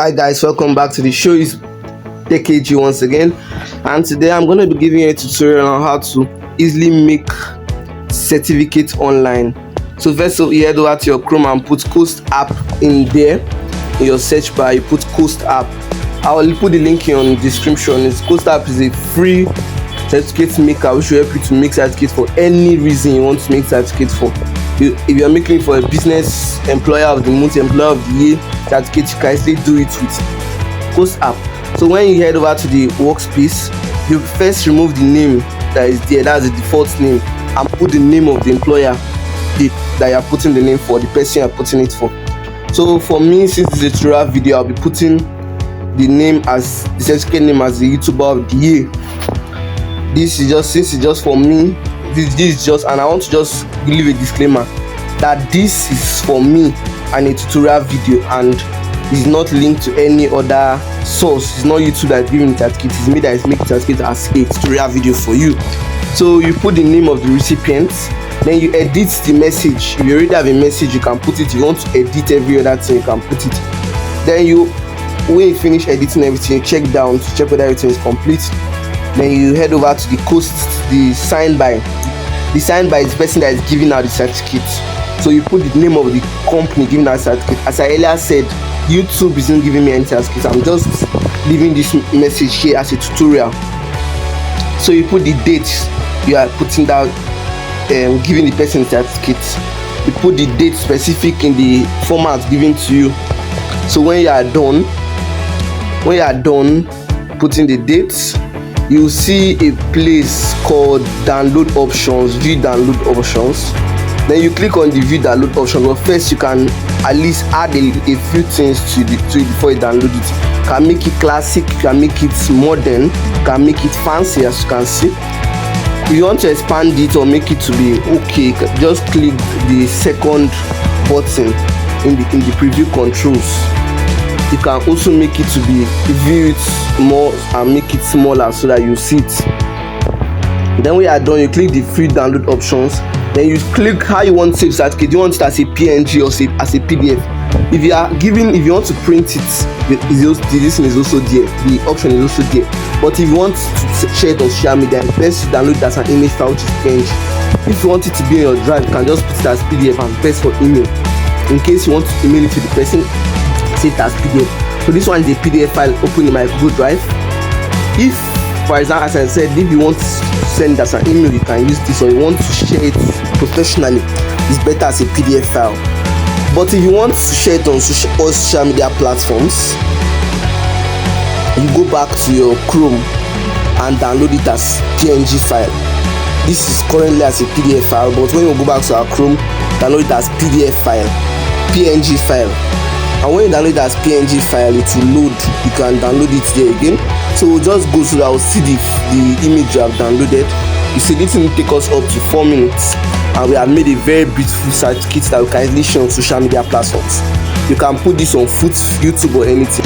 Hi guys, welcome back to the show. It's TechAG once again, and today I'm going to be giving you a tutorial on how to easily make certificates online. So first of all, you head over to your Chrome and put Coast app in there. In your search bar, you put Coast app. I will put the link in the description. Coast app is a free certificate maker which will help you to make certificates for any reason you want to make certificates for. If you're making for a business, employer of the month, employer of the year certificate, you can easily do it with Coast app. So when you head over to the workspace, you first remove the name that is there, that's the default name, and put the name of the employer that you're putting the name for, the person you're putting it for. So for me, since this is a tutorial video, I'll be putting the name as the certificate name as the YouTuber of the year. This is just, since it's just for me, this is just, and I want to just leave a disclaimer that this is for me and a tutorial video, and is not linked to any other source. It's not YouTube that's giving the certificate, it's me that is making the certificate as a tutorial video for you. So you put the name of the recipient, then you edit the message. If you already have a message, you can put it. If you want to edit every other thing, you can put it. Then when you finish editing everything, you check down to check whether everything is complete. Then you head over to the Coast, the sign by. The sign by is the person that is giving out the certificate. So you put the name of the company giving out the certificate. As I earlier said, YouTube isn't giving me any certificate. I'm just leaving this message here as a tutorial. So you put the date you are putting down, giving the person the certificate. You put the date specific in the format given to you. So when you are done putting the dates, you see a place called download options, view download options. Then you click on the view download option. But first, you can at least add a few things to it before you download it. You can make it classic, you can make it modern, you can make it fancy, as you can see. If you want to expand it or make it to be okay, just click the second button in the preview controls. You can also make it to be view it more and make it smaller so that you see it. Then when you are done, you click the free download options. Then you click how you want to save certificate. Do you want it as a PNG or as a PDF? If you want to print it, this thing is also there. The option is also there. But if you want to share it on social media, best to download it as an image file, which is PNG. If you want it to be in your drive, you can just put it as PDF and best for email. In case you want to email it to the person, set it as PDF. So this one is a PDF file open in my Google Drive. If, for example, as I said, if you want to send it as an email, you can use this, or you want to share it professionally, it's better as a PDF file. But if you want to share it on all social media platforms, you go back to your Chrome and download it as PNG file. This is currently as a PDF file, but when you go back to our Chrome, download it as PDF file, PNG file. And when you download it as PNG file, it will load. You can download it there again. So just go so that I'll see the image you have downloaded. You see, this will take us up to 4 minutes, and we have made a very beautiful certificate that we can easily share on social media platforms. You can put this on YouTube or anything.